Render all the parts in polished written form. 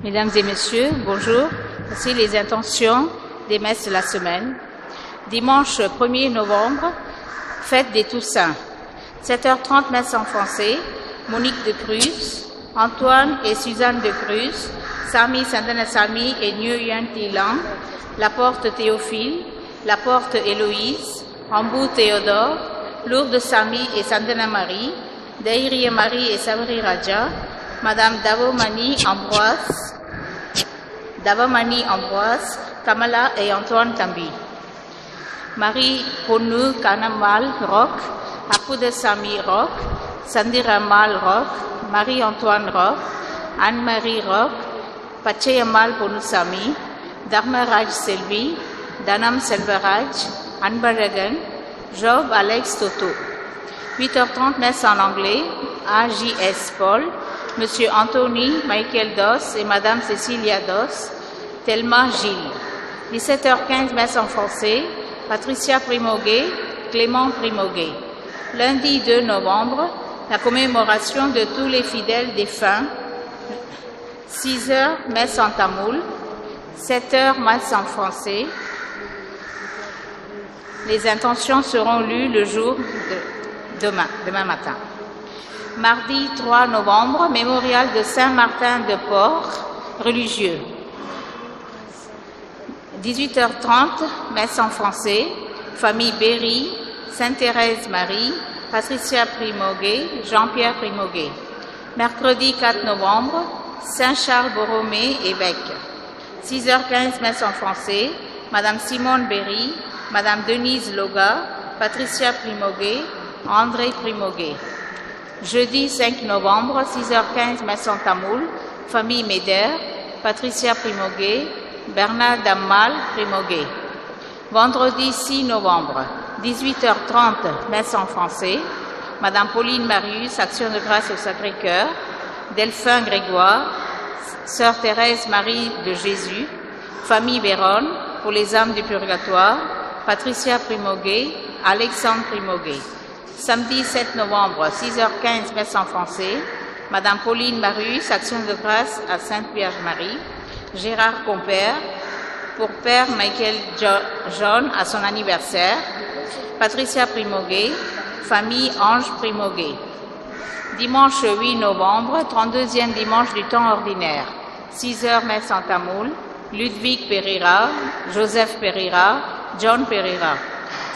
Mesdames et messieurs, bonjour. Voici les intentions des messes de la semaine. Dimanche 1er novembre, fête des Toussaints. 7h30, messe en français. Monique de Cruz, Antoine et Suzanne de Cruz, Sami Sandana Sami et Nguyen Tilang, La Porte Théophile, La Porte Héloïse, Ambou Théodore, Lourdes Sami et Sandana Marie, Daïrie Marie et Sabri Raja, Madame Davomani Ambroise, Kamala et Antoine Tambi. Marie Ponu Kanamal Rock, Apoude Sami Rock, Sandira Mal Rock, Marie-Antoine Rock, Anne-Marie Rock, Pacheyamal Ponusami, Dharmaraj Selvi, Danam Selvaraj, Anbaragan, Job Alex Toto. 8h30, messe en anglais, AJS Paul, Monsieur Anthony Michael Doss et Madame Cécilia Doss, Thelma Gilles. 17h15, messe en français, Patricia Primoguet, Clément Primoguet. Lundi 2 novembre, la commémoration de tous les fidèles défunts. 6h, messe en tamoul. 7h, messe en français. Les intentions seront lues le jour de demain matin. Mardi 3 novembre, mémorial de Saint-Martin de Porres, religieux. 18h30, messe en français, famille Berry, Sainte-Thérèse Marie, Patricia Primoguet, Jean-Pierre Primoguet. Mercredi 4 novembre, Saint-Charles Borromée, évêque. 6h15, messe en français, Madame Simone Berry, Madame Denise Loga, Patricia Primoguet, André Primoguet. Jeudi 5 novembre, 6h15, messe en tamoul, famille Médère, Patricia Primoguet, Bernard Dammal Primoguet. Vendredi 6 novembre, 18h30, messe en français, Madame Pauline Marius, Action de grâce au Sacré-Cœur, Delphin Grégoire, Sœur Thérèse Marie de Jésus, famille Véronne, pour les âmes du purgatoire, Patricia Primoguet, Alexandre Primoguet. Samedi 7 novembre, 6h15, messe en français, Madame Pauline Marius, Action de grâce à Sainte Vierge Marie, Gérard Compère, pour Père Michael John à son anniversaire, Patricia Primoguet, famille Ange Primoguet. Dimanche 8 novembre, 32e dimanche du temps ordinaire, 6h, messe en tamoul, Ludwig Pereira, Joseph Pereira, John Pereira.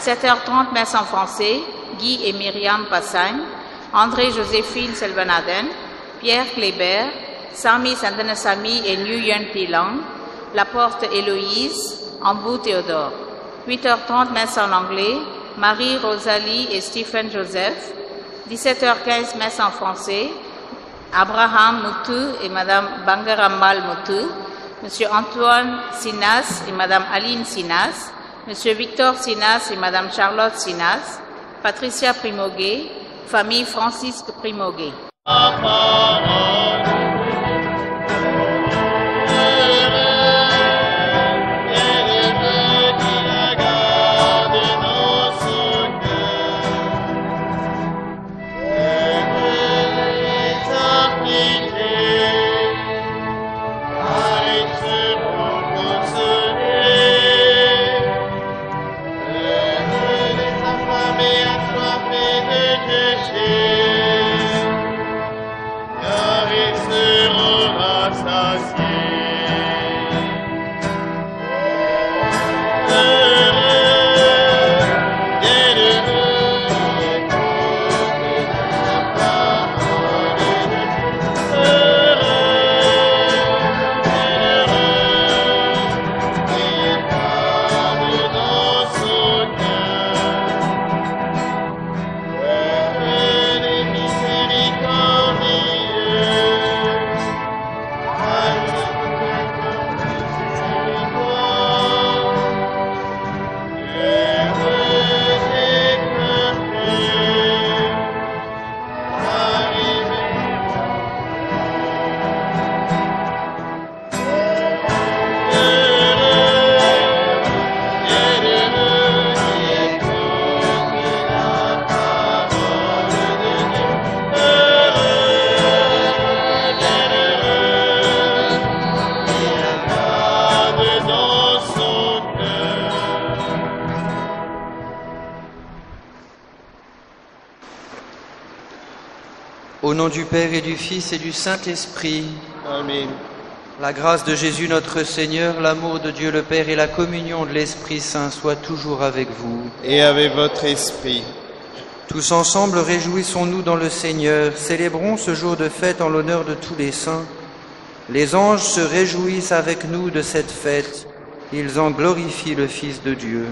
7h30, messe en français, Guy et Myriam Passagne, André-Joséphine Selvanaden, Pierre Kléber, Sami Sandana Sami et Nguyen Tilang, La Porte Héloïse, Ambou Théodore. 8h30, messe en anglais, Marie Rosalie et Stephen Joseph. 17h15, messe en français, Abraham Moutou et Madame Bangaramal Moutou, Monsieur Antoine Sinas et Madame Aline Sinas, Monsieur Victor Sinas et Madame Charlotte Sinas, Patricia Primoguet, famille Francisque Primoguet. Au nom du Père et du Fils et du Saint-Esprit. Amen. La grâce de Jésus notre Seigneur, l'amour de Dieu le Père et la communion de l'Esprit Saint soient toujours avec vous. Et avec votre esprit. Tous ensemble, réjouissons-nous dans le Seigneur, célébrons ce jour de fête en l'honneur de tous les saints. Les anges se réjouissent avec nous de cette fête, ils en glorifient le Fils de Dieu.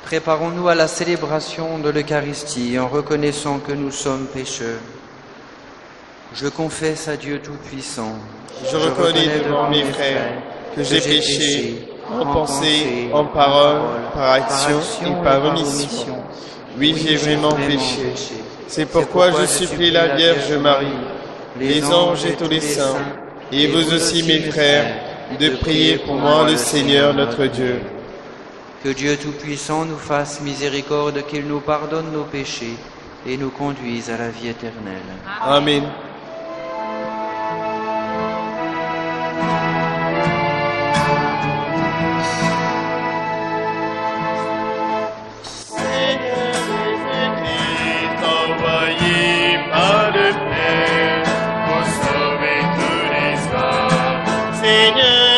Préparons-nous à la célébration de l'Eucharistie en reconnaissant que nous sommes pécheurs. Je confesse à Dieu Tout-Puissant. Je reconnais devant mes frères que j'ai péché en pensée, en parole, par action et par omission. Oui, j'ai vraiment péché. C'est pourquoi je supplie la Vierge Marie, les anges et tous les saints, et vous aussi mes frères, de prier pour moi le Seigneur notre Dieu. Que Dieu Tout-Puissant nous fasse miséricorde, qu'il nous pardonne nos péchés et nous conduise à la vie éternelle. Amen. Seigneur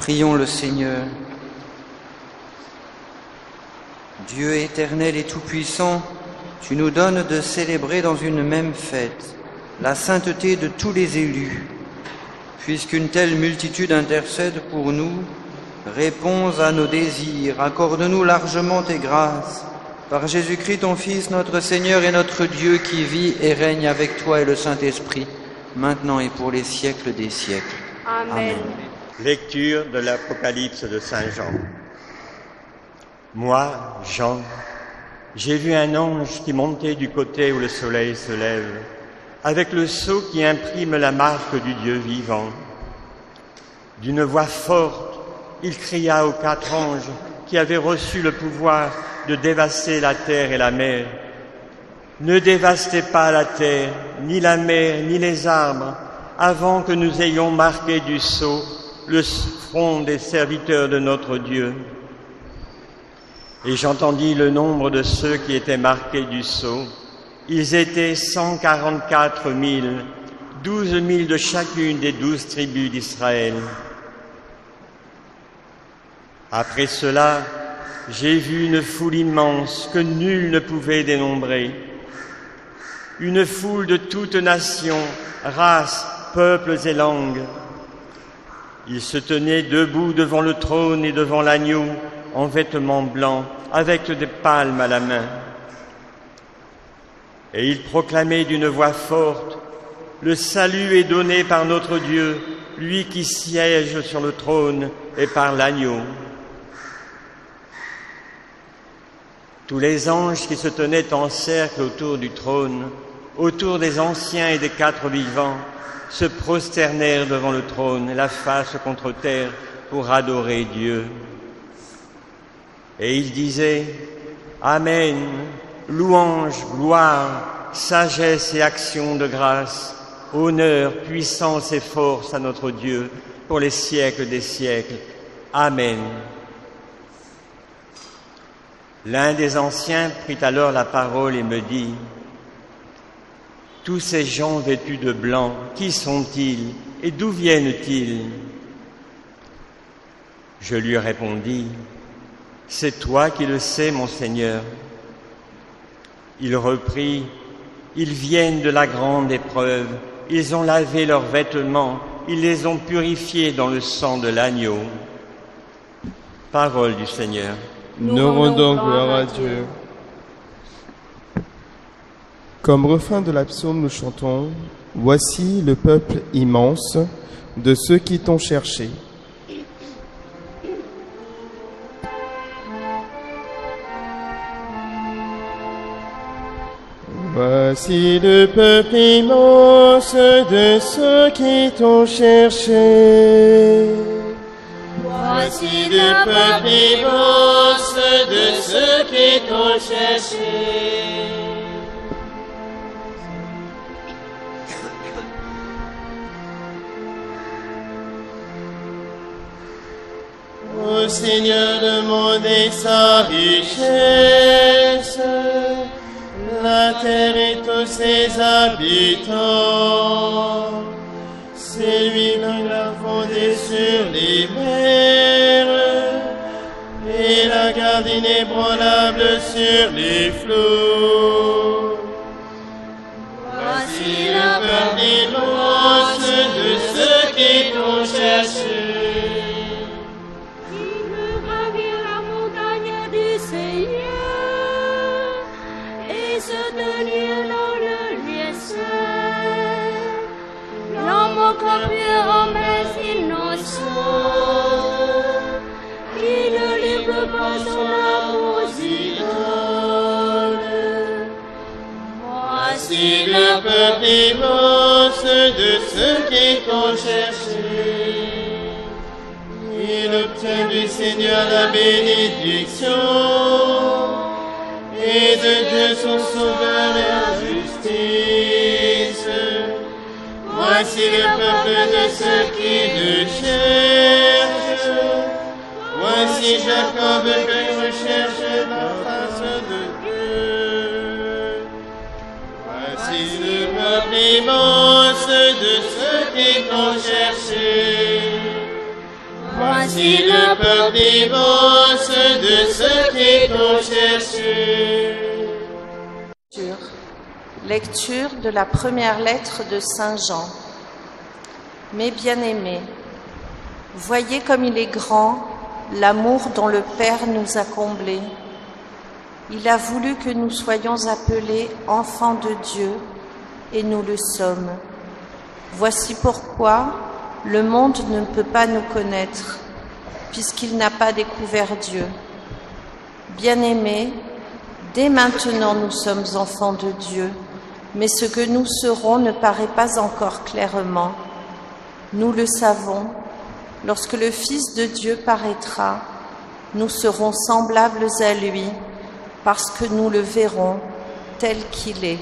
Prions le Seigneur. Dieu éternel et tout-puissant, tu nous donnes de célébrer dans une même fête la sainteté de tous les élus. Puisqu'une telle multitude intercède pour nous, réponds à nos désirs, accorde-nous largement tes grâces. Par Jésus-Christ, ton Fils, notre Seigneur et notre Dieu, qui vit et règne avec toi et le Saint-Esprit, maintenant et pour les siècles des siècles. Amen. Lecture de l'Apocalypse de Saint Jean. Moi, Jean, j'ai vu un ange qui montait du côté où le soleil se lève, avec le sceau qui imprime la marque du Dieu vivant. D'une voix forte, il cria aux 4 anges qui avaient reçu le pouvoir de dévaster la terre et la mer. Ne dévastez pas la terre, ni la mer, ni les arbres, avant que nous ayons marqué du sceau le front des serviteurs de notre Dieu. Et j'entendis le nombre de ceux qui étaient marqués du sceau. Ils étaient 144 000, 12 000 de chacune des 12 tribus d'Israël. Après cela, j'ai vu une foule immense que nul ne pouvait dénombrer. Une foule de toutes nations, races, peuples et langues. Ils se tenaient debout devant le trône et devant l'agneau, en vêtements blancs, avec des palmes à la main. Et ils proclamaient d'une voix forte, « Le salut est donné par notre Dieu, lui qui siège sur le trône, et par l'agneau. » Tous les anges qui se tenaient en cercle autour du trône, autour des anciens et des 4 vivants, se prosternèrent devant le trône, la face contre terre, pour adorer Dieu. Et ils disaient, « Amen, louange, gloire, sagesse et action de grâce, honneur, puissance et force à notre Dieu, pour les siècles des siècles. Amen. » L'un des anciens prit alors la parole et me dit, « Tous ces gens vêtus de blanc, qui sont-ils et d'où viennent-ils » Je lui répondis, « C'est toi qui le sais, mon Seigneur. » Il reprit, « Ils viennent de la grande épreuve, ils ont lavé leurs vêtements, ils les ont purifiés dans le sang de l'agneau. » Parole du Seigneur. Nous rendons gloire à Dieu. Comme refrain de la psaume, nous chantons « Voici le peuple immense de ceux qui t'ont cherché. » Voici le peuple immense de ceux qui t'ont cherché. Voici le peuple immense de ceux qui t'ont cherché. Ô Seigneur, le monde et sa richesse, la terre et tous ses habitants. C'est lui qui l'a fondée sur les mers et la garde inébranlable sur les flots. Voici le peuple immense de ceux qui t'ont cherché. Qui veut gravir la montagne du Seigneur et se tenir dans le lieu saint. L'homme au cœur pur en mes innocents, qui ne livre pas son amour aux idoles. Voici le peuple immense de ceux qui t'ont cherché. Il obtient du Seigneur la bénédiction et de Dieu son sauveur la justice. Voici le peuple de ceux qui le cherchent. Voici Jacob qui recherche la face de Dieu. Voici le peuple immense de ceux qui t'ont cherché. Voici aussi le peur divorce de ceux qui t'ont cherché. Lecture de la première lettre de Saint Jean. Mes bien-aimés, voyez comme il est grand l'amour dont le Père nous a comblés. Il a voulu que nous soyons appelés enfants de Dieu, et nous le sommes. Voici pourquoi le monde ne peut pas nous connaître, puisqu'il n'a pas découvert Dieu. Bien-aimés, dès maintenant nous sommes enfants de Dieu, mais ce que nous serons ne paraît pas encore clairement. Nous le savons, lorsque le Fils de Dieu paraîtra, nous serons semblables à lui, parce que nous le verrons tel qu'il est.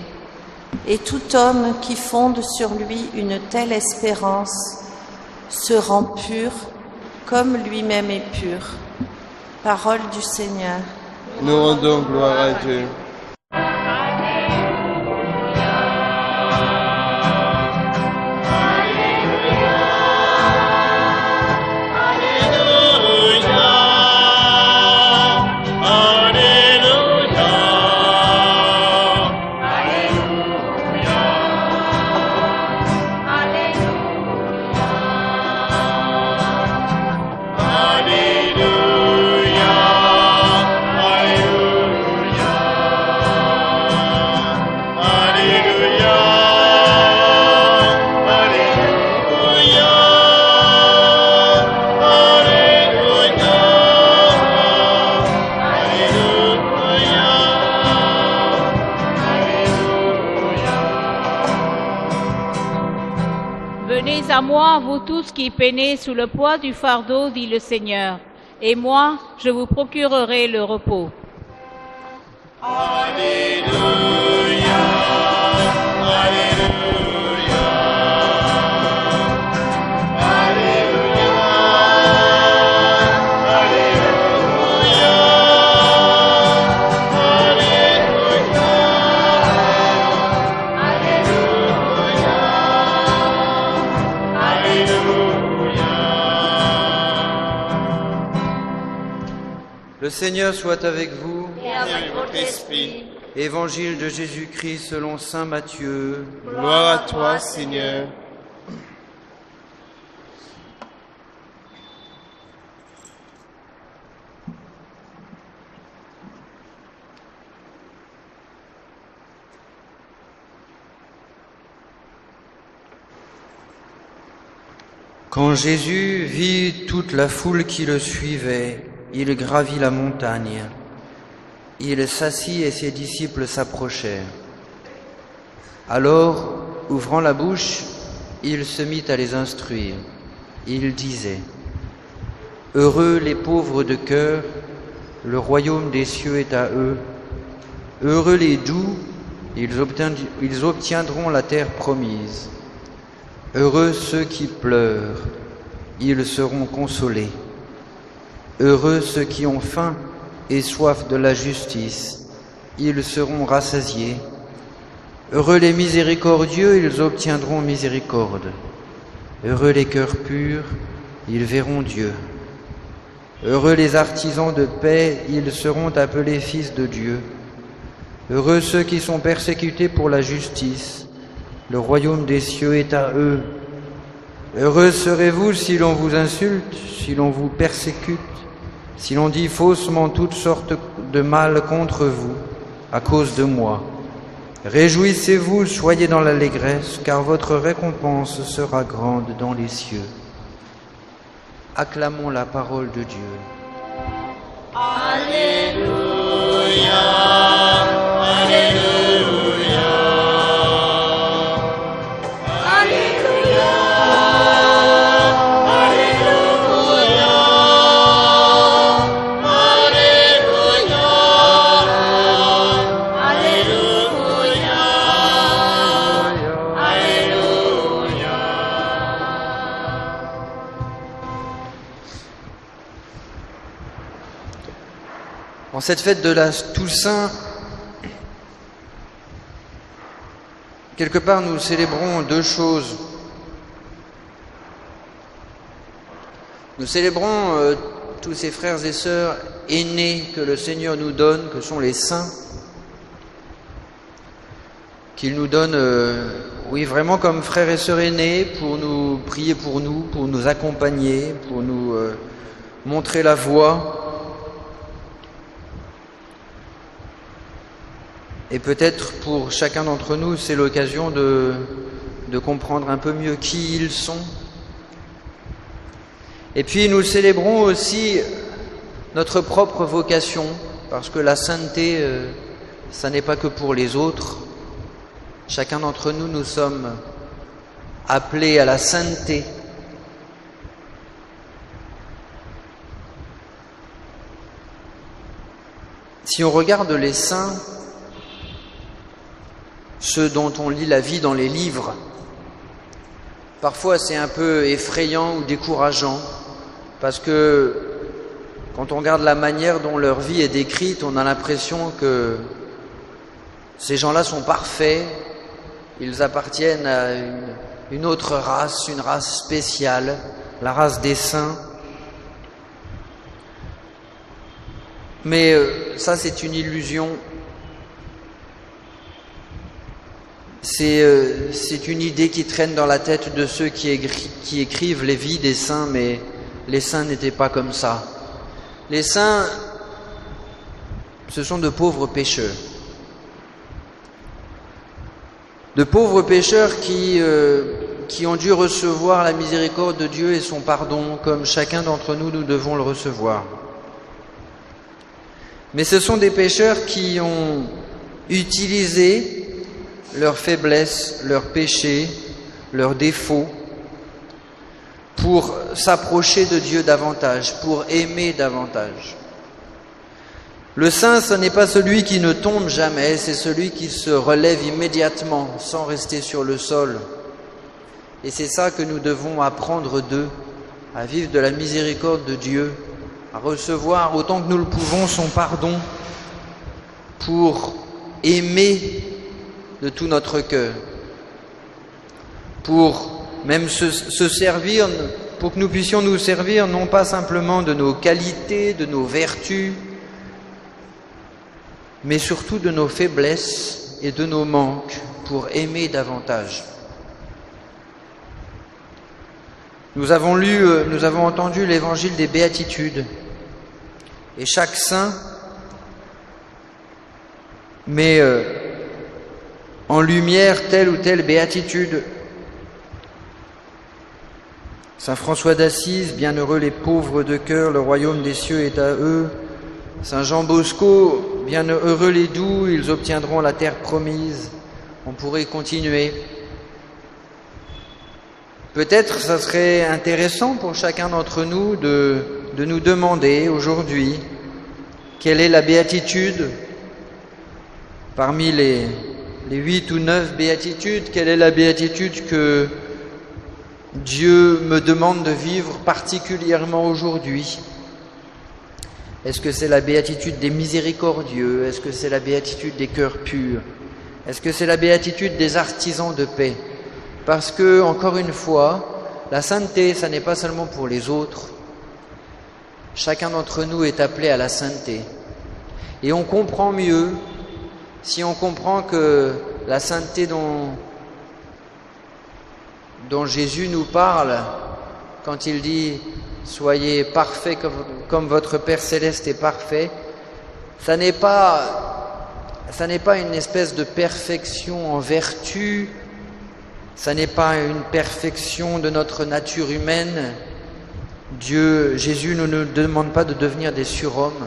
Et tout homme qui fonde sur lui une telle espérance se rend pur comme lui-même est pur. Parole du Seigneur. Nous rendons gloire à Dieu. Venez à moi, vous tous qui peinez sous le poids du fardeau, dit le Seigneur, et moi, je vous procurerai le repos. Alléluia, Le Seigneur soit avec vous. et avec votre esprit. Évangile de Jésus-Christ selon saint Matthieu. Gloire à toi, Seigneur. Quand Jésus vit toute la foule qui le suivait, il gravit la montagne. Il s'assit et ses disciples s'approchèrent. Alors, ouvrant la bouche, il se mit à les instruire. Il disait : « Heureux les pauvres de cœur, le royaume des cieux est à eux. Heureux les doux, ils obtiendront la terre promise. Heureux ceux qui pleurent, ils seront consolés. Heureux ceux qui ont faim et soif de la justice, ils seront rassasiés. Heureux les miséricordieux, ils obtiendront miséricorde. Heureux les cœurs purs, ils verront Dieu. Heureux les artisans de paix, ils seront appelés fils de Dieu. Heureux ceux qui sont persécutés pour la justice, le royaume des cieux est à eux. Heureux serez-vous si l'on vous insulte, si l'on vous persécute, si l'on dit faussement toutes sortes de mal contre vous, à cause de moi. Réjouissez-vous, soyez dans l'allégresse, car votre récompense sera grande dans les cieux. Acclamons la parole de Dieu. Alléluia, Alléluia, Alléluia, Alléluia, Alléluia, Alléluia, Alléluia. En cette fête de la Toussaint, quelque part nous célébrons deux choses. Nous célébrons tous ces frères et sœurs aînés que le Seigneur nous donne, que sont les saints, qu'il nous donne, oui, vraiment comme frères et sœurs aînés, pour nous prier pour nous accompagner, pour nous montrer la voie. Et peut-être pour chacun d'entre nous, c'est l'occasion de comprendre un peu mieux qui ils sont. Et puis nous célébrons aussi notre propre vocation, parce que la sainteté, ça n'est pas que pour les autres. Chacun d'entre nous, nous sommes appelés à la sainteté. Si on regarde les saints, ceux dont on lit la vie dans les livres, parfois c'est un peu effrayant ou décourageant, parce que quand on regarde la manière dont leur vie est décrite, on a l'impression que ces gens-là sont parfaits, ils appartiennent à une autre race, une race spéciale, la race des saints. Mais ça, c'est une illusion. C'est une idée qui traîne dans la tête de ceux qui écrivent les vies des saints, mais les saints n'étaient pas comme ça. Les saints, ce sont de pauvres pécheurs. De pauvres pécheurs qui ont dû recevoir la miséricorde de Dieu et son pardon, comme chacun d'entre nous, nous devons le recevoir. Mais ce sont des pécheurs qui ont utilisé leurs faiblesses, leurs péchés, leurs défauts, pour s'approcher de Dieu davantage, pour aimer davantage. Le saint, ce n'est pas celui qui ne tombe jamais, c'est celui qui se relève immédiatement, sans rester sur le sol. Et c'est ça que nous devons apprendre d'eux, à vivre de la miséricorde de Dieu, à recevoir autant que nous le pouvons son pardon, pour aimer de tout notre cœur, pour même se servir, pour que nous puissions nous servir non pas simplement de nos qualités, de nos vertus, mais surtout de nos faiblesses et de nos manques, pour aimer davantage. Nous avons entendu l'évangile des béatitudes, et chaque saint met en lumière telle ou telle béatitude. Saint François d'Assise, bienheureux les pauvres de cœur, le royaume des cieux est à eux. Saint Jean Bosco, bienheureux les doux, ils obtiendront la terre promise. On pourrait continuer. Peut-être ça serait intéressant pour chacun d'entre nous de nous demander aujourd'hui quelle est la béatitude parmi les 8 ou 9 béatitudes, quelle est la béatitude que Dieu me demande de vivre particulièrement aujourd'hui. Est-ce que c'est la béatitude des miséricordieux? Est-ce que c'est la béatitude des cœurs purs? Est-ce que c'est la béatitude des artisans de paix? Parce que, encore une fois, la sainteté, ça n'est pas seulement pour les autres. Chacun d'entre nous est appelé à la sainteté. Et on comprend mieux si on comprend que la sainteté dont Jésus nous parle, quand il dit « Soyez parfaits comme votre Père Céleste est parfait », ça n'est pas une espèce de perfection en vertu, ça n'est pas une perfection de notre nature humaine. Jésus ne nous demande pas de devenir des surhommes.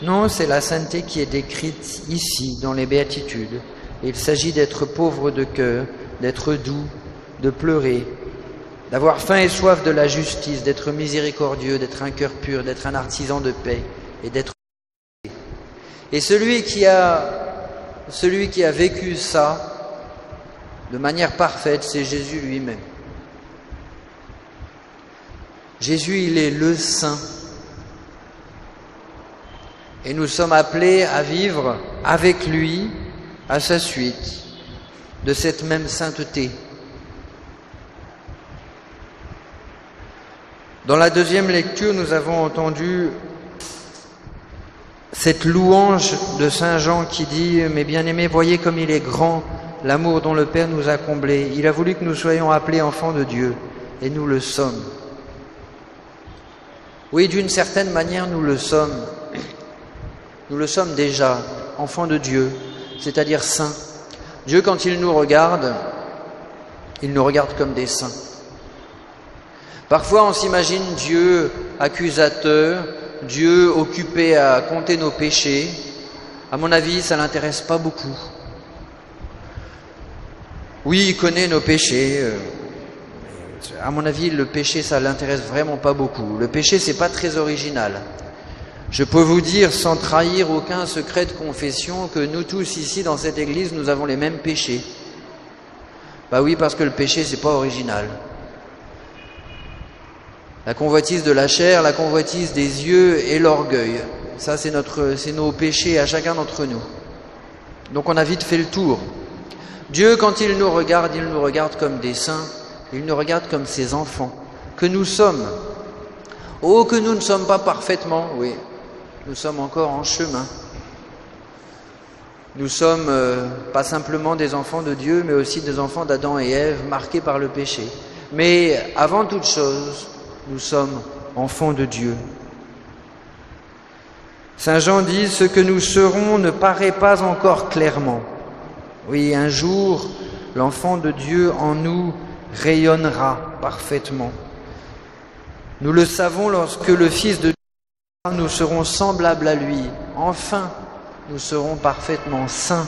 Non, c'est la sainteté qui est décrite ici, dans les béatitudes. Il s'agit d'être pauvre de cœur, d'être doux, de pleurer, d'avoir faim et soif de la justice, d'être miséricordieux, d'être un cœur pur, d'être un artisan de paix et d'être... Et celui qui a vécu ça de manière parfaite, c'est Jésus lui-même. Jésus, il est le saint. Et nous sommes appelés à vivre avec lui, à sa suite, de cette même sainteté. Dans la deuxième lecture, nous avons entendu cette louange de Saint Jean qui dit « Mes bien-aimés, voyez comme il est grand l'amour dont le Père nous a comblés. Il a voulu que nous soyons appelés enfants de Dieu, et nous le sommes. » Oui, d'une certaine manière, nous le sommes. Nous le sommes déjà, enfants de Dieu, c'est-à-dire saints. Dieu, quand il nous regarde comme des saints. Parfois, on s'imagine Dieu accusateur, Dieu occupé à compter nos péchés. À mon avis, ça ne l'intéresse pas beaucoup. Oui, il connaît nos péchés. À mon avis, le péché, ça ne l'intéresse vraiment pas beaucoup. Le péché, c'est pas très original. Je peux vous dire, sans trahir aucun secret de confession, que nous tous ici, dans cette église, nous avons les mêmes péchés. Bah oui, parce que le péché, c'est pas original. La convoitise de la chair, la convoitise des yeux et l'orgueil. Ça, c'est nos péchés à chacun d'entre nous. Donc on a vite fait le tour. Dieu, quand il nous regarde comme des saints, il nous regarde comme ses enfants, que nous sommes. Oh, que nous ne sommes pas parfaitement, oui, nous sommes encore en chemin. Nous sommes pas simplement des enfants de Dieu, mais aussi des enfants d'Adam et Ève, marqués par le péché. Mais avant toute chose, nous sommes enfants de Dieu. Saint Jean dit « Ce que nous serons ne paraît pas encore clairement. » Oui, un jour, l'enfant de Dieu en nous rayonnera parfaitement. Nous le savons lorsque le Fils de Dieu, nous serons semblables à lui. Enfin, nous serons parfaitement saints,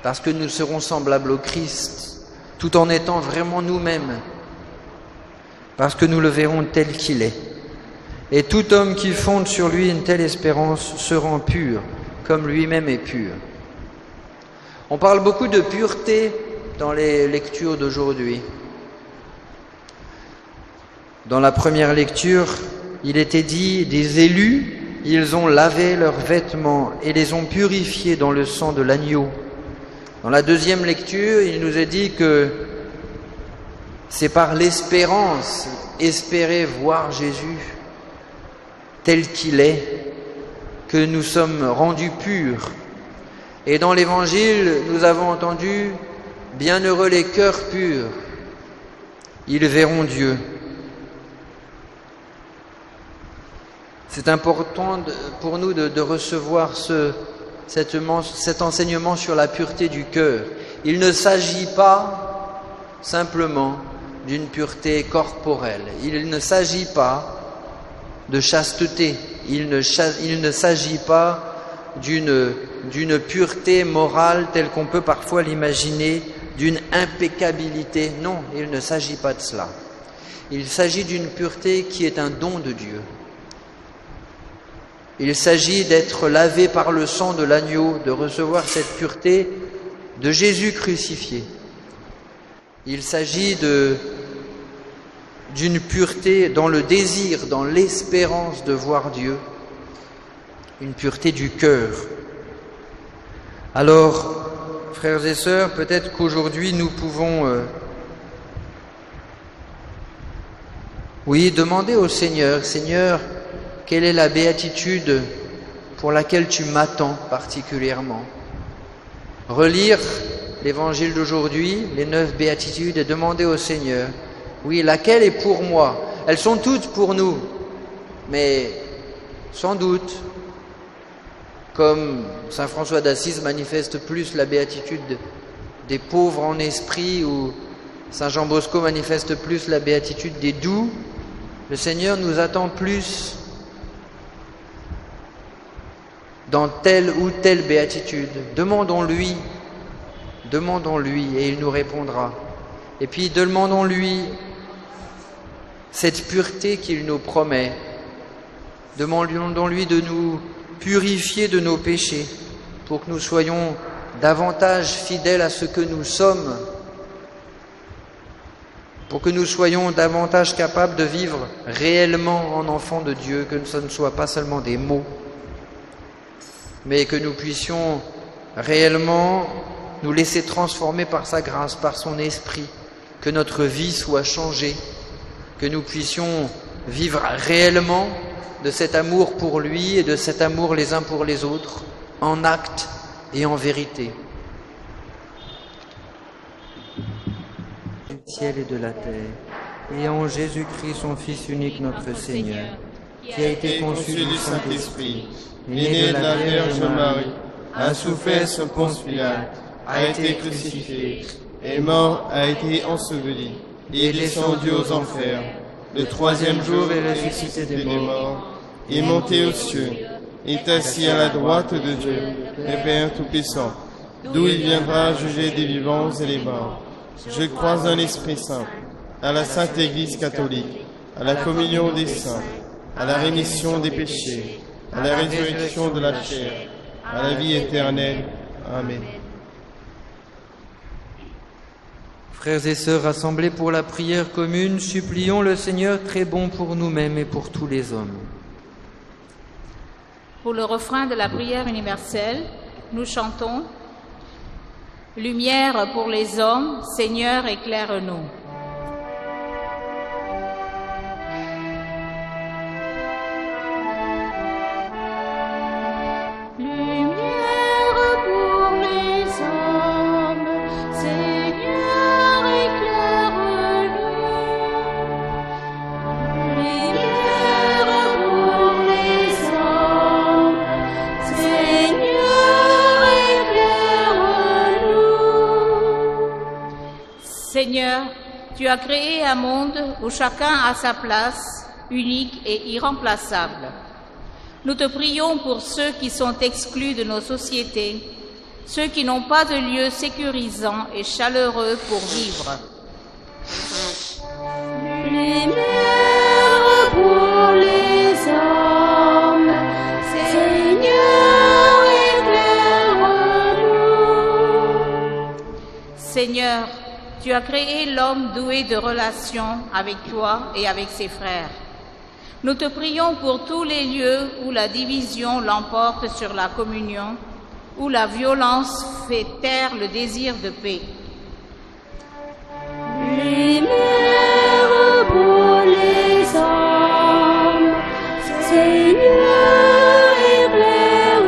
parce que nous serons semblables au Christ, tout en étant vraiment nous-mêmes, parce que nous le verrons tel qu'il est. Et tout homme qui fonde sur lui une telle espérance se rend pur, comme lui-même est pur. On parle beaucoup de pureté dans les lectures d'aujourd'hui. Dans la première lecture, il était dit « Des élus, ils ont lavé leurs vêtements et les ont purifiés dans le sang de l'agneau. » Dans la deuxième lecture, il nous est dit que c'est par l'espérance, espérer voir Jésus tel qu'il est, que nous sommes rendus purs. Et dans l'Évangile, nous avons entendu « Bienheureux les cœurs purs, ils verront Dieu ». C'est important pour nous de recevoir cet enseignement sur la pureté du cœur. Il ne s'agit pas simplement d'une pureté corporelle. Il ne s'agit pas de chasteté. Il ne s'agit pas d'une pureté morale telle qu'on peut parfois l'imaginer, d'une impeccabilité. Non, il ne s'agit pas de cela. Il s'agit d'une pureté qui est un don de Dieu. Il s'agit d'être lavé par le sang de l'agneau, de recevoir cette pureté de Jésus crucifié. Il s'agit d'une pureté dans le désir, dans l'espérance de voir Dieu, une pureté du cœur. Alors, frères et sœurs, peut-être qu'aujourd'hui nous pouvons, demander au Seigneur, Seigneur, quelle est la béatitude pour laquelle tu m'attends particulièrement? Relire l'évangile d'aujourd'hui, les 9 béatitudes, et demander au Seigneur, oui, laquelle est pour moi? Elles sont toutes pour nous, mais sans doute, comme saint François d'Assise manifeste plus la béatitude des pauvres en esprit, ou saint Jean Bosco manifeste plus la béatitude des doux, le Seigneur nous attend plus dans telle ou telle béatitude. Demandons-lui, et il nous répondra. Et puis demandons-lui cette pureté qu'il nous promet. Demandons-lui de nous purifier de nos péchés pour que nous soyons davantage fidèles à ce que nous sommes, pour que nous soyons davantage capables de vivre réellement en enfants de Dieu, que ce ne soit pas seulement des mots, mais que nous puissions réellement nous laisser transformer par sa grâce, par son esprit, que notre vie soit changée, que nous puissions vivre réellement de cet amour pour lui et de cet amour les uns pour les autres, en acte et en vérité. Du ciel et de la terre, et en Jésus-Christ, son Fils unique, notre Seigneur, qui a été conçu du Saint-Esprit, est né de la Vierge Marie, a souffert sous Ponce Pilate, a été crucifié, est mort, a été enseveli, et est descendu aux enfers. Le troisième jour est ressuscité des morts, est monté aux cieux, est assis à la droite de Dieu, le Père Tout-Puissant, d'où il viendra juger des vivants et des morts. Je crois en l'Esprit Saint, à la Sainte Église catholique, à la communion des saints, à la rémission des péchés, à la résurrection de la chair, à la vie éternelle. Amen. Frères et sœurs rassemblés pour la prière commune, supplions le Seigneur très bon pour nous-mêmes et pour tous les hommes. Pour le refrain de la prière universelle, nous chantons « Lumière pour les hommes, Seigneur, éclaire-nous ». Seigneur, tu as créé un monde où chacun a sa place, unique et irremplaçable. Nous te prions pour ceux qui sont exclus de nos sociétés, ceux qui n'ont pas de lieu sécurisant et chaleureux pour vivre. Lumière pour les hommes, Seigneur, éclaire-nous. Seigneur, tu as créé l'homme doué de relations avec toi et avec ses frères. Nous te prions pour tous les lieux où la division l'emporte sur la communion, où la violence fait taire le désir de paix. Lumière pour les hommes, Seigneur, éclaire-nous.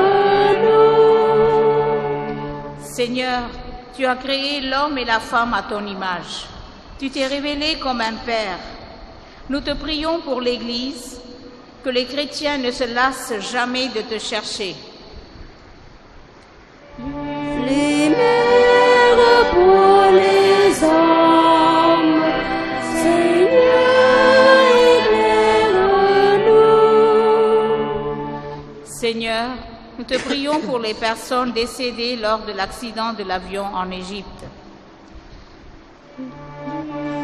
Seigneur, tu as créé l'homme et la femme à ton image. Tu t'es révélé comme un père. Nous te prions pour l'Église, que les chrétiens ne se lassent jamais de te chercher. Lumière pour les hommes, Seigneur, éclaire-nous. Seigneur, nous te prions pour les personnes décédées lors de l'accident de l'avion en Égypte.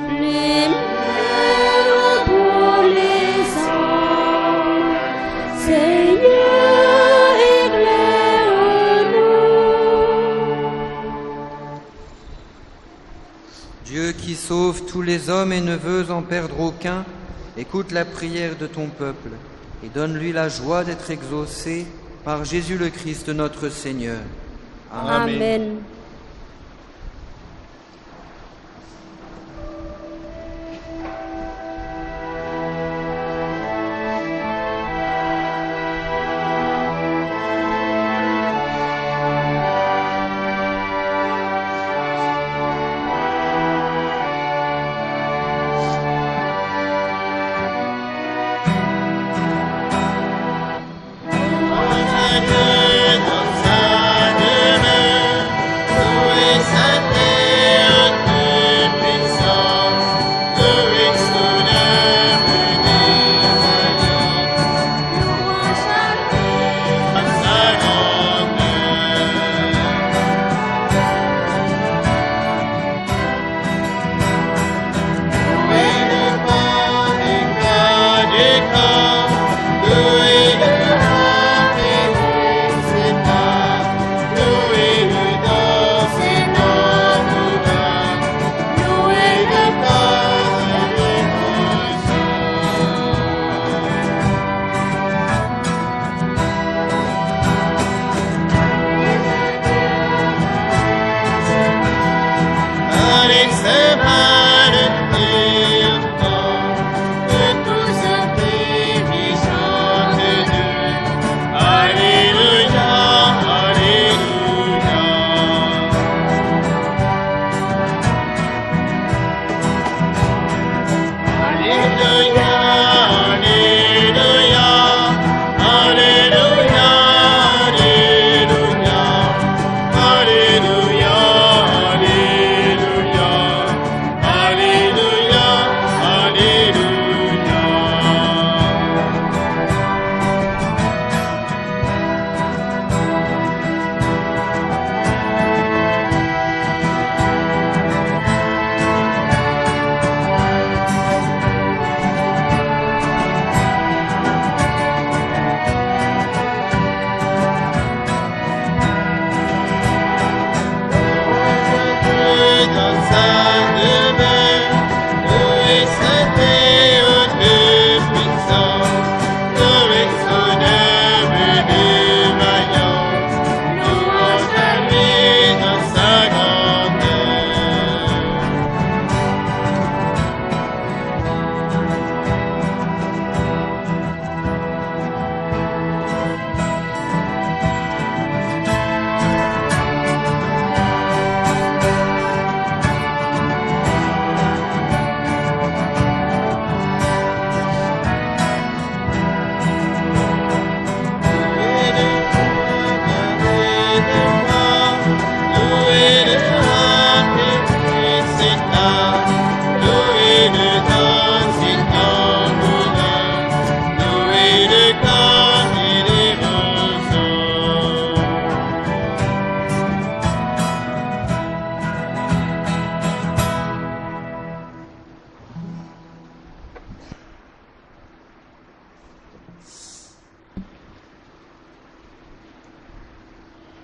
Lumière pour les hommes, Seigneur, éclaire-nous. Dieu qui sauve tous les hommes et ne veut en perdre aucun, écoute la prière de ton peuple et donne-lui la joie d'être exaucé par Jésus le Christ notre Seigneur. Amen. Amen.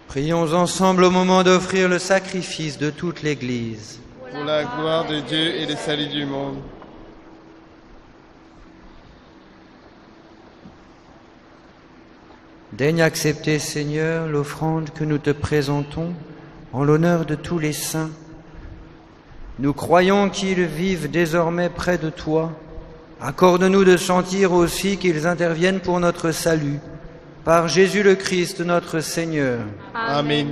Prions ensemble au moment d'offrir le sacrifice de toute l'Église. Pour la gloire de Dieu et le salut du monde. Daigne accepter, Seigneur, l'offrande que nous te présentons en l'honneur de tous les saints. Nous croyons qu'ils vivent désormais près de toi. Accorde-nous de sentir aussi qu'ils interviennent pour notre salut. Par Jésus le Christ, notre Seigneur. Amen.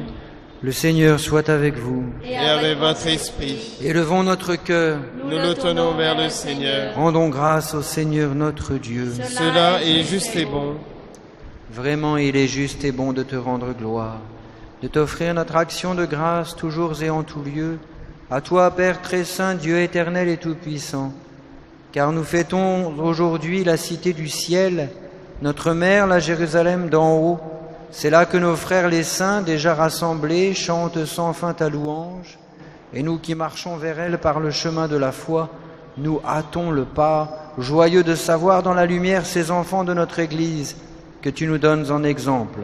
Le Seigneur soit avec vous. Et avec votre esprit. Élevons notre cœur. Nous le tournons vers le Seigneur. Rendons grâce au Seigneur notre Dieu. Cela est juste et bon. Vraiment, il est juste et bon de te rendre gloire, de t'offrir notre action de grâce toujours et en tout lieu, à toi, Père très saint, Dieu éternel et tout-puissant. Car nous fêtons aujourd'hui la cité du ciel, notre mère, la Jérusalem d'en haut. C'est là que nos frères les saints, déjà rassemblés, chantent sans fin ta louange. Et nous qui marchons vers elle par le chemin de la foi, nous hâtons le pas, joyeux de savoir dans la lumière ces enfants de notre Église que tu nous donnes en exemple.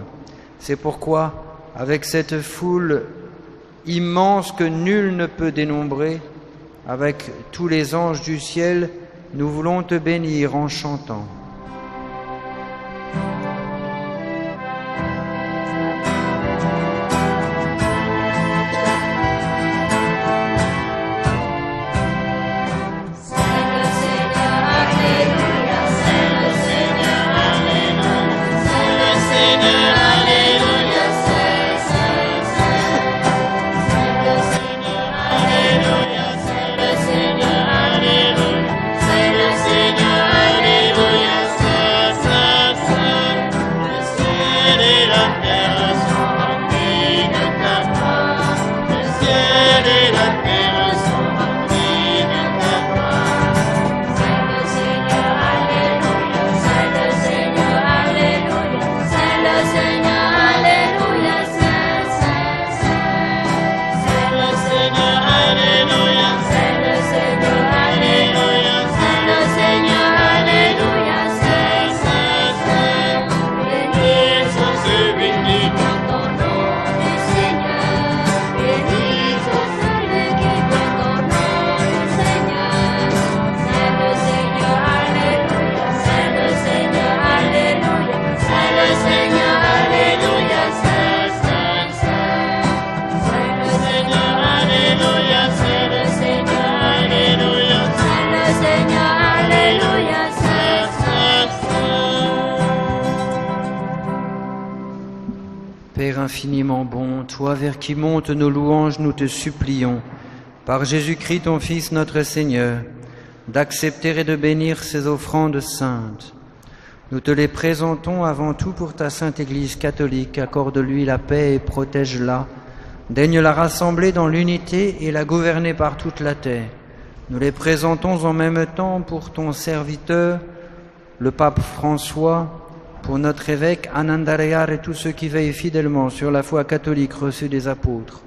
C'est pourquoi, avec cette foule immense que nul ne peut dénombrer, avec tous les anges du ciel, nous voulons te bénir en chantant. Père infiniment bon, toi vers qui montent nos louanges, nous te supplions, par Jésus-Christ ton Fils notre Seigneur, d'accepter et de bénir ces offrandes saintes. Nous te les présentons avant tout pour ta sainte Église catholique. Accorde-lui la paix et protège-la. Daigne la rassembler dans l'unité et la gouverner par toute la terre. Nous les présentons en même temps pour ton serviteur, le pape François, pour notre évêque Anandarayar et tous ceux qui veillent fidèlement sur la foi catholique reçue des apôtres.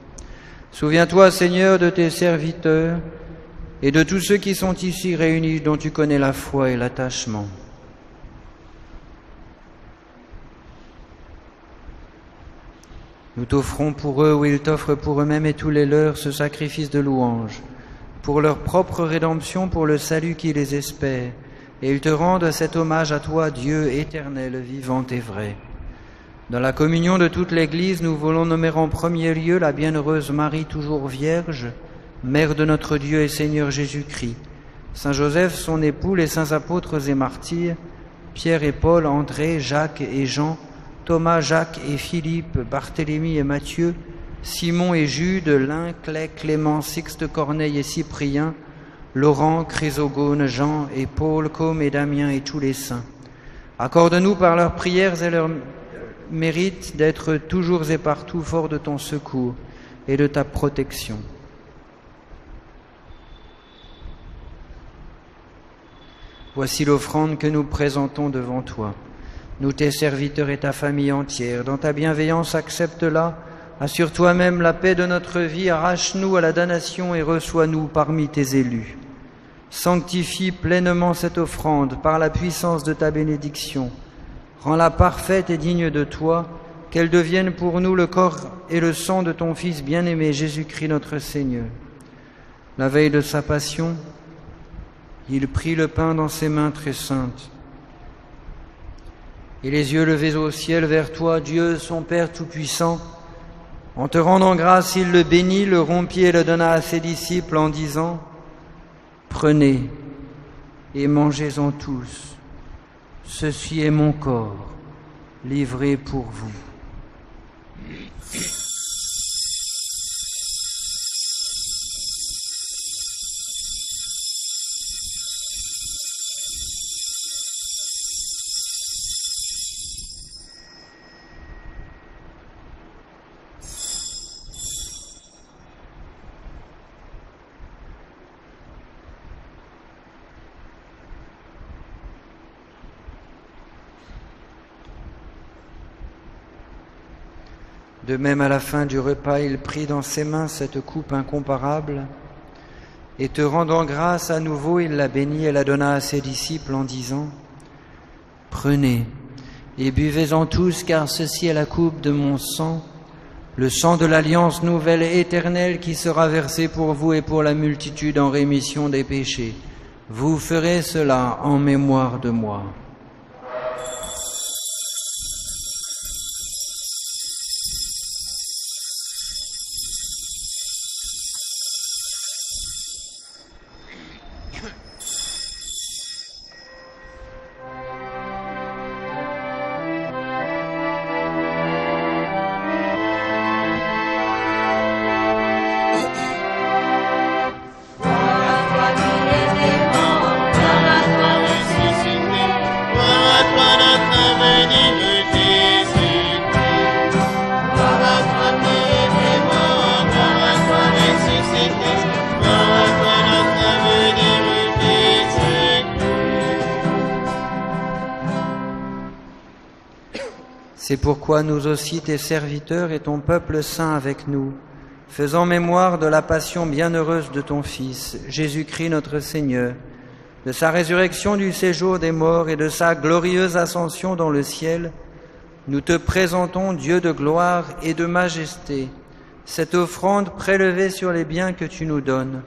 Souviens-toi, Seigneur, de tes serviteurs et de tous ceux qui sont ici réunis, dont tu connais la foi et l'attachement. Nous t'offrons pour eux, ou ils t'offrent pour eux-mêmes et tous les leurs, ce sacrifice de louange, pour leur propre rédemption, pour le salut qui les espère, et ils te rendent cet hommage à toi, Dieu éternel, vivant et vrai. Dans la communion de toute l'Église, nous voulons nommer en premier lieu la bienheureuse Marie, toujours vierge, mère de notre Dieu et Seigneur Jésus-Christ, Saint Joseph, son époux, les saints apôtres et martyrs, Pierre et Paul, André, Jacques et Jean, Thomas, Jacques et Philippe, Barthélemy et Matthieu, Simon et Jude, Lin, Clay, Clément, Sixte, Corneille et Cyprien, Laurent, Chrysogone, Jean et Paul, Côme et Damien et tous les saints. Accorde-nous par leurs prières et leurs mérites d'être toujours et partout forts de ton secours et de ta protection. Voici l'offrande que nous présentons devant toi. Nous, tes serviteurs et ta famille entière, dans ta bienveillance, accepte-la. Assure toi-même la paix de notre vie, arrache-nous à la damnation et reçois-nous parmi tes élus. Sanctifie pleinement cette offrande par la puissance de ta bénédiction. Rends-la parfaite et digne de toi, qu'elles deviennent pour nous le corps et le sang de ton Fils bien-aimé, Jésus-Christ notre Seigneur. La veille de sa passion, il prit le pain dans ses mains très saintes. Et les yeux levés au ciel vers toi, Dieu, son Père Tout-Puissant, en te rendant grâce, il le bénit, le rompit et le donna à ses disciples en disant : Prenez et mangez-en tous. Ceci est mon corps, livré pour vous. De même, à la fin du repas, il prit dans ses mains cette coupe incomparable, et te rendant grâce à nouveau, il la bénit et la donna à ses disciples en disant : Prenez et buvez-en tous, car ceci est la coupe de mon sang, le sang de l'alliance nouvelle et éternelle qui sera versé pour vous et pour la multitude en rémission des péchés. Vous ferez cela en mémoire de moi. C'est pourquoi nous aussi, tes serviteurs et ton peuple saint avec nous, faisant mémoire de la passion bienheureuse de ton Fils, Jésus-Christ notre Seigneur, de sa résurrection du séjour des morts et de sa glorieuse ascension dans le ciel, nous te présentons, Dieu de gloire et de majesté, cette offrande prélevée sur les biens que tu nous donnes,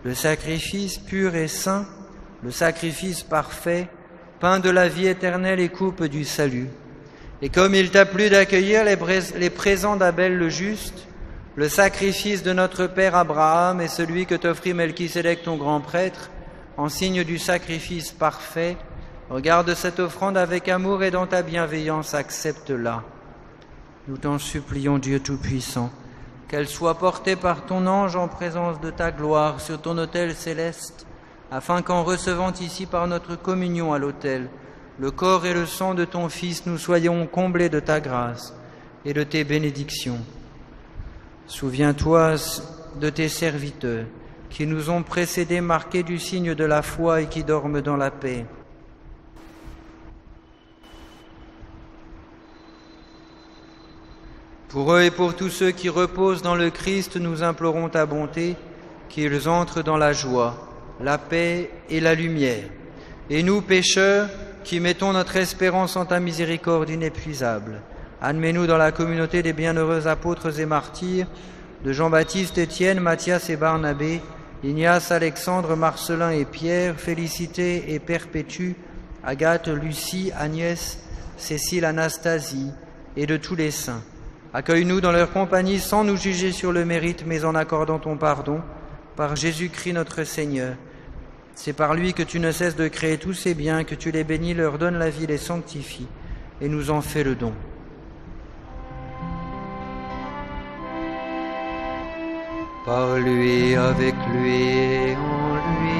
le sacrifice pur et saint, le sacrifice parfait, pain de la vie éternelle et coupe du salut. Et comme il t'a plu d'accueillir les présents d'Abel le juste, le sacrifice de notre père Abraham et celui que t'offrit Melchisédek ton grand prêtre, en signe du sacrifice parfait, regarde cette offrande avec amour et dans ta bienveillance accepte-la. Nous t'en supplions, Dieu Tout-Puissant, qu'elle soit portée par ton ange en présence de ta gloire sur ton autel céleste, afin qu'en recevant ici par notre communion à l'autel, le corps et le sang de ton Fils, nous soyons comblés de ta grâce et de tes bénédictions. Souviens-toi de tes serviteurs qui nous ont précédés, marqués du signe de la foi et qui dorment dans la paix. Pour eux et pour tous ceux qui reposent dans le Christ, nous implorons ta bonté, qu'ils entrent dans la joie, la paix et la lumière. Et nous, pécheurs, qui mettons notre espérance en ta miséricorde inépuisable, admets-nous dans la communauté des bienheureux apôtres et martyrs, de Jean-Baptiste, Étienne, Matthias et Barnabé, Ignace, Alexandre, Marcelin et Pierre, Félicité et Perpétue, Agathe, Lucie, Agnès, Cécile, Anastasie, et de tous les saints. Accueille-nous dans leur compagnie sans nous juger sur le mérite, mais en accordant ton pardon, par Jésus-Christ notre Seigneur. C'est par lui que tu ne cesses de créer tous ces biens, que tu les bénis, leur donnes la vie, les sanctifies, et nous en fais le don. Par lui, avec lui et en lui.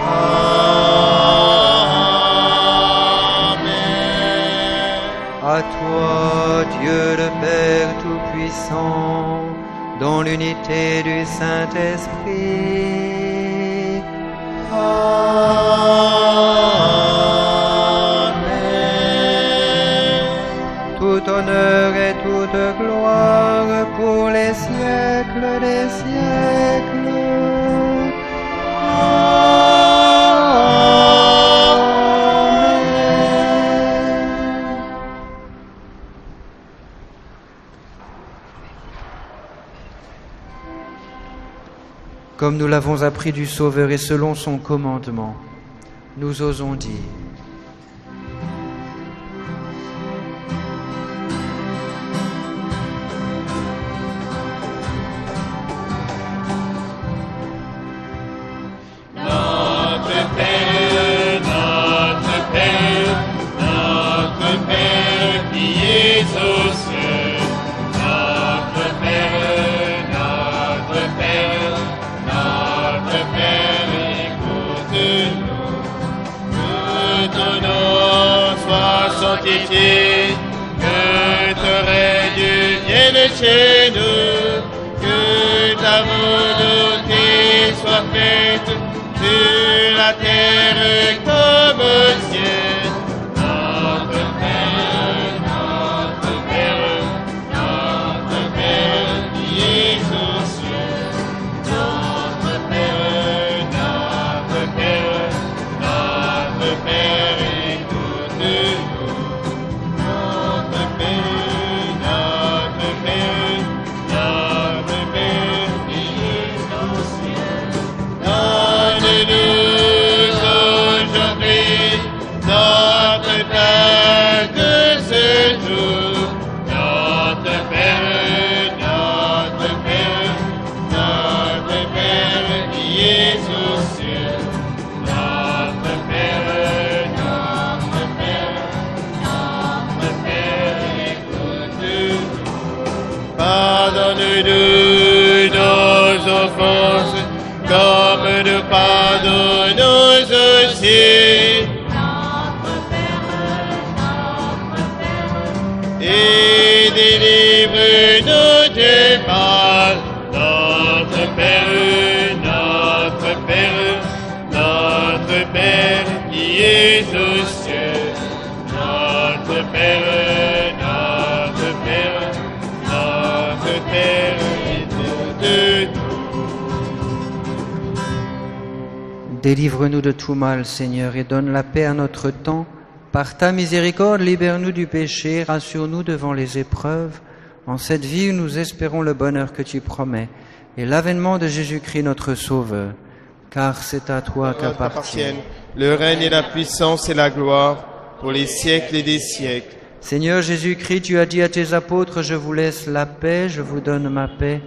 Amen. À toi, Dieu le Père Tout-Puissant, dans l'unité du Saint-Esprit. Amen. Tout honneur et toute gloire pour les siècles des siècles. Amen. comme nous l'avons appris du Sauveur et selon son commandement, nous osons dire: que ton règne vienne chez nous, que ta volonté soit faite sur la terre comme au ciel. Notre Père, qui es aux cieux, notre Père, écoute-nous. Pardonne-nous nos offenses, comme nous pardonnons aussi. Et délivre-nous du mal, notre Père, notre Père qui es aux cieux, notre Père, notre Père, écoute-nous. Délivre-nous de tout mal, Seigneur, et donne la paix à notre temps. Par ta miséricorde, libère-nous du péché, rassure-nous devant les épreuves. En cette vie où nous espérons le bonheur que tu promets et l'avènement de Jésus-Christ notre Sauveur, car c'est à toi qu'appartiennent le règne et la puissance et la gloire pour les siècles et des siècles. Seigneur Jésus-Christ, tu as dit à tes apôtres: je vous laisse la paix, je vous donne ma paix.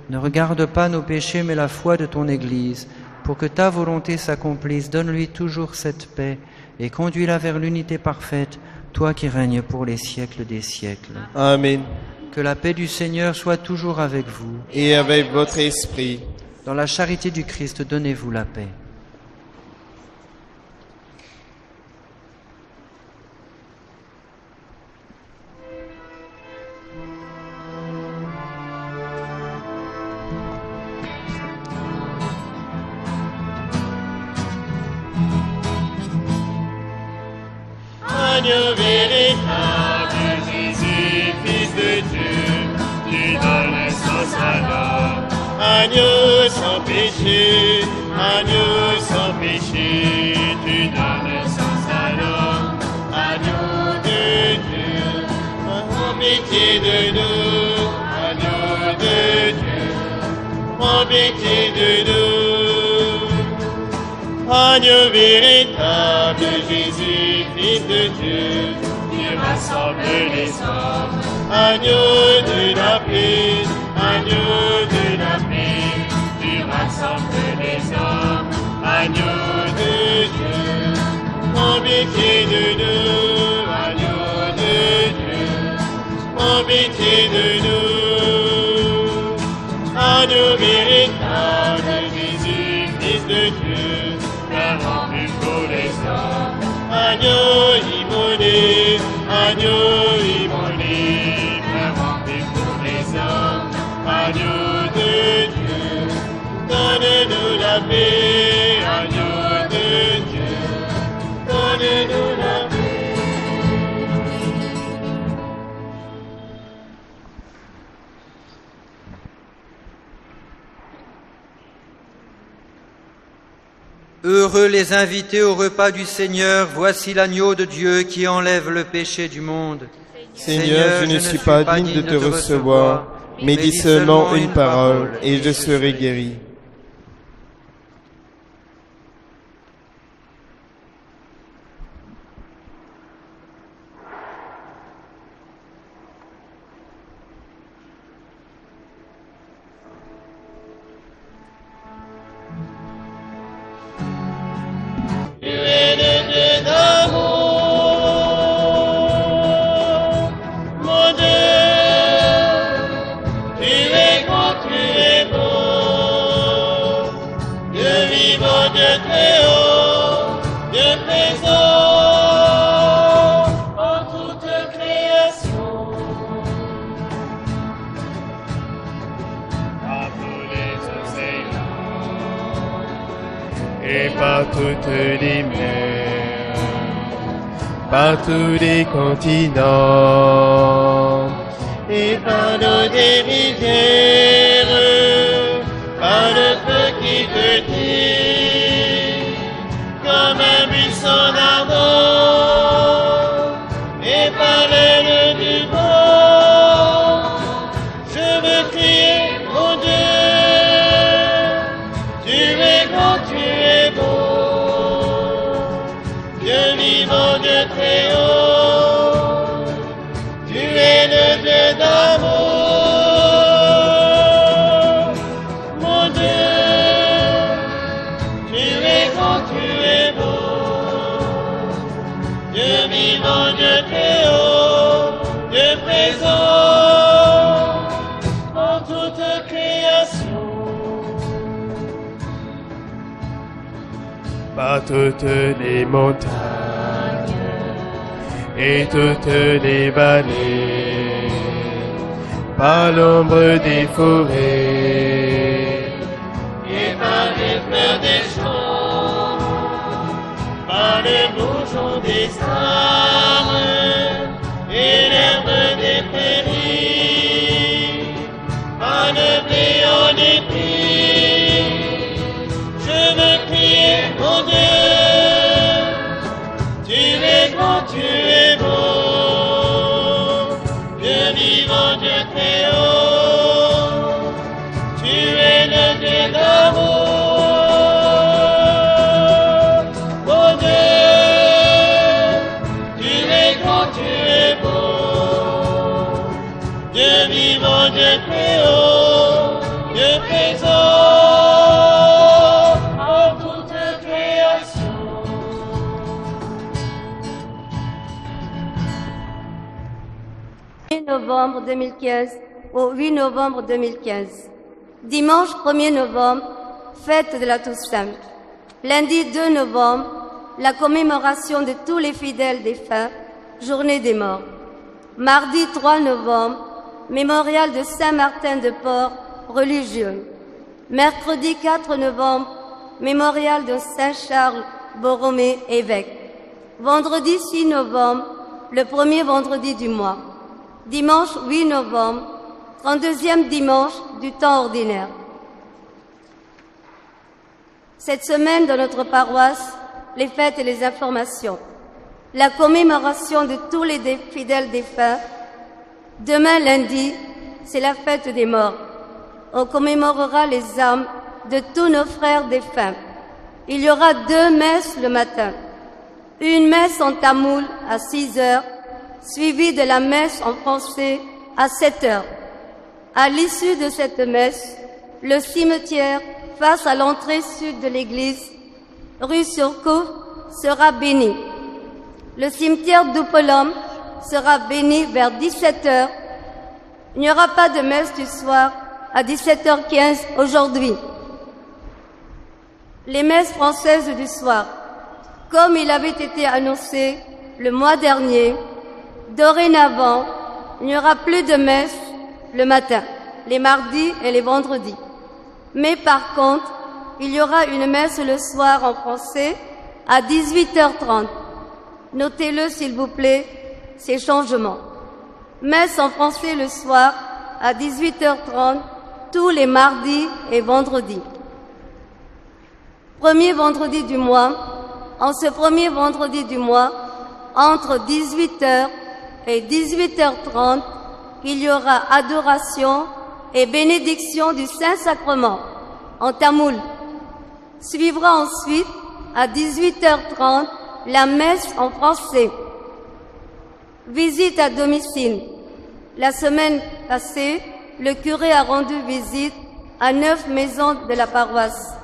Ne regarde pas nos péchés, mais la foi de ton Église. Pour que ta volonté s'accomplisse, donne-lui toujours cette paix et conduis-la vers l'unité parfaite, toi qui règnes pour les siècles des siècles. Amen. Que la paix du Seigneur soit toujours avec vous. Et avec votre esprit. Dans la charité du Christ, donnez-vous la paix. Agneau véritable, Jésus, Fils de Dieu, tu donnes naissance à l'homme. Agneau sans péché, tu donnes naissance à l'homme. Agneau de Dieu, prends pitié de nous. Agneau de Dieu, prends pitié de nous. Agneau véritable, Jésus, Fils de Dieu, tu rassembles les hommes. Agneau de la paix, tu rassembles les hommes. Agneau de Dieu, prends pitié de nous. Agneau de Dieu, prends pitié de nous. Agneau véritable, Jésus, Fils de Dieu, rempli pour les hommes. Agneau immolé, rempli pour les hommes. Agneau de Dieu, donne-nous la paix. Agneau de Dieu, donne-nous la paix. Heureux les invités au repas du Seigneur, voici l'agneau de Dieu qui enlève le péché du monde. Seigneur, je ne suis pas digne de te recevoir, mais dis seulement une parole et je serai guéri. et par toutes les mers, par tous les continents, et par l'eau des rivières, par le feu qui te dit, comme un buisson ardent, et par l'aile du vent, je veux crier, mon Dieu, tu es grand, tu es beau, Dieu vivant, Dieu très haut, tu es le Dieu d'amour, mon Dieu, tu es grand, tu es beau, Dieu vivant, Dieu très haut, Dieu présent en toute création. Par toutes les montagnes et toutes les vallées, par l'ombre des forêts et par les fleurs des champs, par les bourgeons des arbres et l'herbe des prairies, par le blé en épi, je veux crier, mon Dieu, tu es grand, tu es beau, Dieu vivant, Dieu très haut, tu es le Dieu d'amour, mon Dieu, tu es grand, tu es beau, Dieu vivant, Dieu très haut, Dieu présent en toute création. Novembre 2015 au 8 novembre 2015. Dimanche 1er novembre, fête de la Toussaint. Lundi 2 novembre, la commémoration de tous les fidèles défunts, journée des morts. Mardi 3 novembre, mémorial de Saint-Martin de Porres, religieux. Mercredi 4 novembre, mémorial de Saint-Charles Borromée, évêque. Vendredi 6 novembre, le premier vendredi du mois. Dimanche 8 novembre, 32e dimanche du temps ordinaire. Cette semaine, dans notre paroisse, les fêtes et les informations. La commémoration de tous les fidèles défunts. Demain, lundi, c'est la fête des morts. On commémorera les âmes de tous nos frères défunts. Il y aura 2 messes le matin. Une messe en tamoul à 6 heures, suivie de la messe en français à 7 heures. À l'issue de cette messe, le cimetière face à l'entrée sud de l'église, rue Surcouf, sera béni. Le cimetière d'Oupolom sera béni vers 17 heures. Il n'y aura pas de messe du soir à 17h15 aujourd'hui. Les messes françaises du soir, comme il avait été annoncé le mois dernier, dorénavant, il n'y aura plus de messe le matin, les mardis et les vendredis. Mais par contre, il y aura une messe le soir en français à 18h30. Notez-le s'il vous plaît, ces changements. Messe en français le soir à 18h30, tous les mardis et vendredis. Premier vendredi du mois, en ce premier vendredi du mois, entre 18h et 18h30, il y aura adoration et bénédiction du Saint-Sacrement en tamoul. Suivra ensuite, à 18h30, la messe en français. Visite à domicile. La semaine passée, le curé a rendu visite à 9 maisons de la paroisse.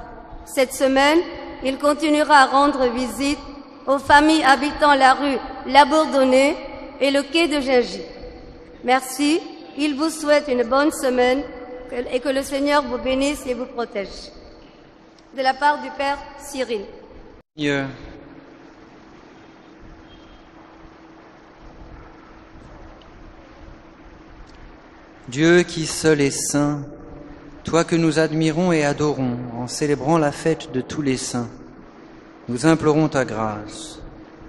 Cette semaine, il continuera à rendre visite aux familles habitant la rue Labourdonnais et le quai de Gingy. Merci, il vous souhaite une bonne semaine et que le Seigneur vous bénisse et vous protège. De la part du Père Cyril. Seigneur, Dieu qui seul est saint, toi que nous admirons et adorons en célébrant la fête de tous les saints, nous implorons ta grâce.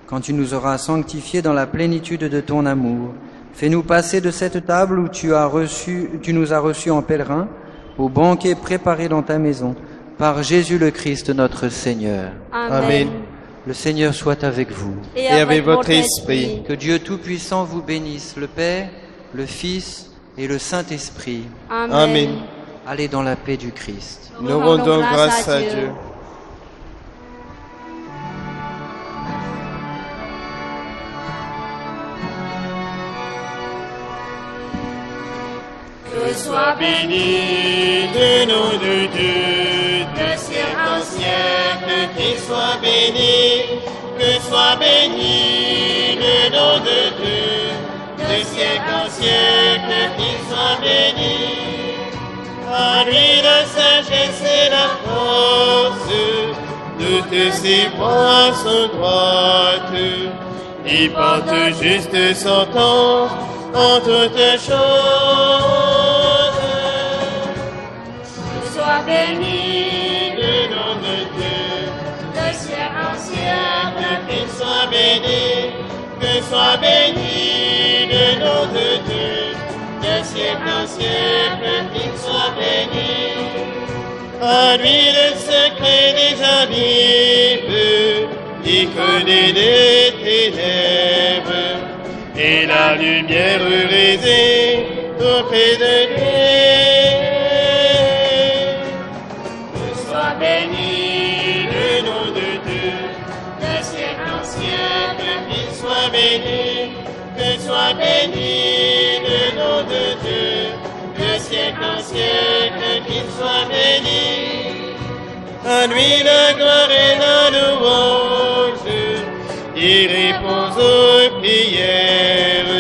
Quand tu nous auras sanctifiés dans la plénitude de ton amour, fais-nous passer de cette table où tu nous as reçus en pèlerins au banquet préparé dans ta maison, par Jésus le Christ notre Seigneur. Amen. Le Seigneur soit avec vous. Et avec votre esprit. Que Dieu Tout-Puissant vous bénisse, le Père, le Fils et le Saint-Esprit. Amen. Allez dans la paix du Christ. Nous rendons grâce à Dieu. Que soit béni le nom de Dieu, de siècle en siècle, qu'il soit béni, que soit béni le nom de Dieu, de siècle en siècle, qu'il soit béni. À lui la sagesse et la force, toutes ses voies sont droites, il porte juste sentence en toutes choses. Que soit béni le nom de Dieu, de siècle en siècle, qu'il soit béni, que soit béni le nom de Dieu, de siècle en siècle, qu'il soit béni. À lui le secret des abîmes, il connaît les ténèbres, et la lumière réside auprès de lui. Que soit béni le nom de Dieu, de siècle en siècle, qu'il soit béni, que soit béni le nom de Dieu, de siècle en siècle, qu'il soit béni. À lui la gloire et la louange, il répond aux prières,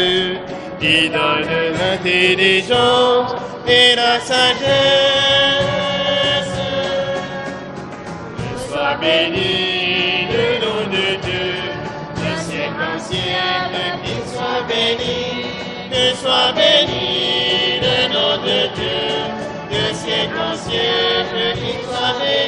il donne l'intelligence et la sagesse. Que soit béni le nom de Dieu, de siècle en siècle, qu'il soit béni, que soit béni le nom de Dieu, de siècle en siècle, qu'il soit béni.